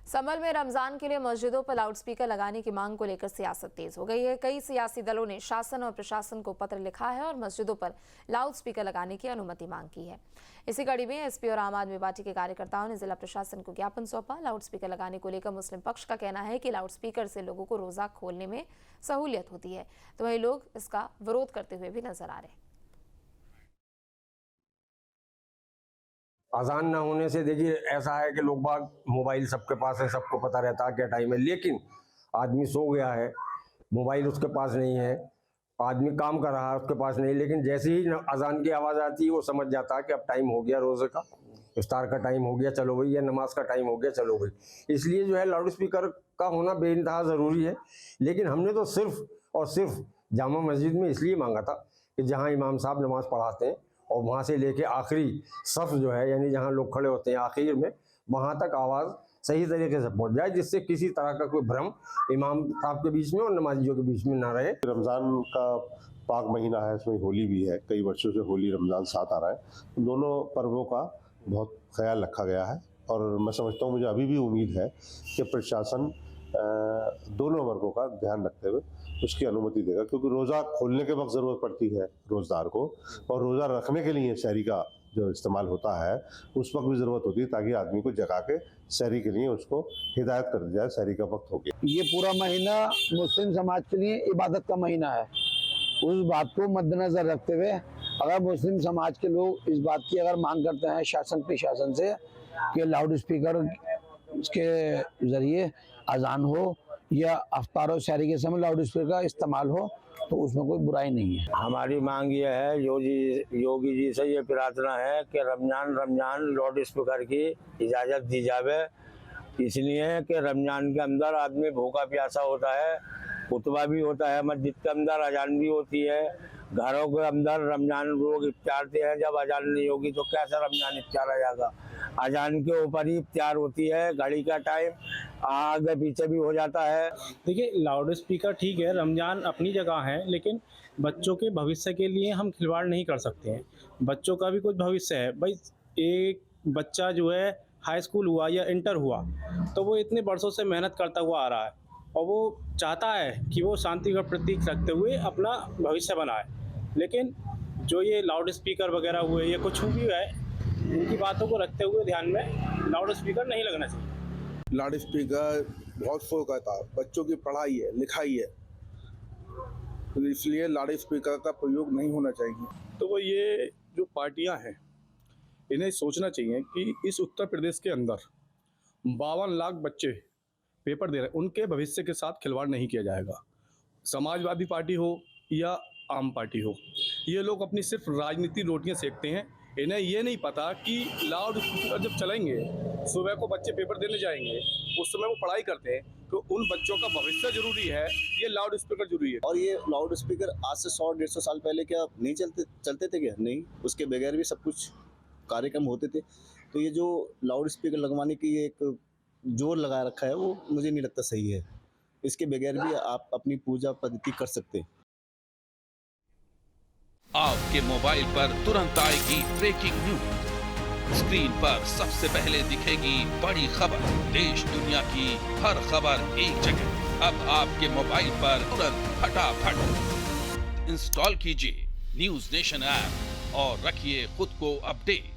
संभल में रमजान के लिए मस्जिदों पर लाउडस्पीकर लगाने की मांग को लेकर सियासत तेज हो गई है। कई सियासी दलों ने शासन और प्रशासन को पत्र लिखा है और मस्जिदों पर लाउडस्पीकर लगाने की अनुमति मांग की है। इसी कड़ी में एसपी और आम आदमी पार्टी के कार्यकर्ताओं ने जिला प्रशासन को ज्ञापन सौंपा। लाउडस्पीकर लगाने को लेकर मुस्लिम पक्ष का कहना है कि लाउडस्पीकर से लोगों को रोजा खोलने में सहूलियत होती है, तो वही लोग इसका विरोध करते हुए भी नजर आ रहे हैं। अजान ना होने से देखिए ऐसा है कि लोग बाग मोबाइल सबके पास है, सबको पता रहता है क्या टाइम है, लेकिन आदमी सो गया है, मोबाइल उसके पास नहीं है, आदमी काम कर रहा है उसके पास नहीं, लेकिन जैसे ही अजान की आवाज़ आती है वो समझ जाता है कि अब टाइम हो गया, रोज़े का इफ्तार का टाइम हो गया, चलो भाई, या नमाज का टाइम हो गया, चलो भाई। इसलिए जो है लाउड स्पीकर का होना बेइंतहा ज़रूरी है। लेकिन हमने तो सिर्फ और सिर्फ जामा मस्जिद में इसलिए मांगा था कि जहाँ इमाम साहब नमाज पढ़ाते हैं और वहाँ से लेके आखिरी सफ जो है, यानी जहाँ लोग खड़े होते हैं आखिर में, वहाँ तक आवाज़ सही तरीके से पहुँच जाए, जिससे किसी तरह का कोई भ्रम इमाम साहब के बीच में और नमाजियों के बीच में ना रहे। रमज़ान का पाक महीना है, इसमें होली भी है, कई वर्षों से होली रमज़ान साथ आ रहा है। दोनों पर्वों का बहुत ख्याल रखा गया है और मैं समझता हूँ, मुझे अभी भी उम्मीद है कि प्रशासन दोनों वर्गों का ध्यान रखते हुए उसकी अनुमति देगा, क्योंकि रोज़ा खोलने के वक्त ज़रूरत पड़ती है रोज़दार को, और रोज़ा रखने के लिए शहरी का जो इस्तेमाल होता है उस वक्त भी ज़रूरत होती है, ताकि आदमी को जगा के शहरी के लिए उसको हिदायत कर दी जाए, शहरी का वक्त हो गया। ये पूरा महीना मुस्लिम समाज के लिए इबादत का महीना है। उस बात को मद्देनजर रखते हुए अगर मुस्लिम समाज के लोग इस बात की अगर मांग करते हैं शासन प्रशासन से कि लाउड स्पीकर के जरिए अजान हो या अफ्तार और शहरी के समय लाउड स्पीकर का इस्तेमाल हो, तो उसमें कोई बुराई नहीं है। हमारी मांग ये है, योगी जी से ये प्रार्थना है कि रमजान लाउड स्पीकर की इजाज़त दी जावे, इसलिए कि रमजान के अंदर आदमी भूखा प्यासा होता है, खुतबा भी होता है, मस्जिद के अंदर अजान भी होती है, घरों के अंदर रमजान लोग इफ्तारते हैं। जब अजान नहीं होगी तो कैसे रमजान इफ्तार आ जाएगा? अजान के ऊपर ही इफ्तार होती है, घड़ी का टाइम आगे पीछे भी हो जाता है। देखिए, लाउड स्पीकर ठीक है, रमजान अपनी जगह है, लेकिन बच्चों के भविष्य के लिए हम खिलवाड़ नहीं कर सकते हैं। बच्चों का भी कुछ भविष्य है भाई। एक बच्चा जो है हाई स्कूल हुआ या इंटर हुआ तो वो इतने वर्षों से मेहनत करता हुआ आ रहा है और वो चाहता है कि वो शांति का प्रतीक रखते हुए अपना भविष्य बनाए, लेकिन जो ये लाउड स्पीकर वगैरह हुए या कुछ भी है, इनकी बातों को रखते हुए ध्यान में लाउड स्पीकर नहीं लगना चाहिए। लाउड स्पीकर बहुत शोर करता है, बच्चों की पढ़ाई है, लिखाई है, तो इसलिए लाउड स्पीकर का प्रयोग नहीं होना चाहिए। तो वो ये जो पार्टियां हैं, इन्हें सोचना चाहिए कि इस उत्तर प्रदेश के अंदर 52 लाख बच्चे पेपर दे रहे हैं, उनके भविष्य के साथ खिलवाड़ नहीं किया जाएगा। समाजवादी पार्टी हो या आम पार्टी हो, ये लोग अपनी सिर्फ राजनीति रोटियां सेकते हैं। इन्हें ये नहीं पता कि लाउड स्पीकर जब चलेंगे, सुबह को बच्चे पेपर देने जाएंगे, उस समय वो पढ़ाई करते हैं, तो उन बच्चों का भविष्य जरूरी है, ये लाउड स्पीकर जरूरी है। और ये लाउड स्पीकर आज से 100-150 साल पहले क्या नहीं चलते थे क्या? नहीं, उसके बगैर भी सब कुछ कार्यक्रम होते थे। तो ये जो लाउड स्पीकर लगवाने की एक जोर लगा रखा है, वो मुझे नहीं लगता सही है। इसके बगैर भी आप अपनी पूजा पद्धति कर सकते हैं। आपके मोबाइल पर तुरंत आएगी ब्रेकिंग न्यूज, स्क्रीन पर सबसे पहले दिखेगी बड़ी खबर, देश दुनिया की हर खबर एक जगह। अब आपके मोबाइल पर तुरंत फटाफट इंस्टॉल कीजिए न्यूज़ नेशन ऐप और रखिए खुद को अपडेट।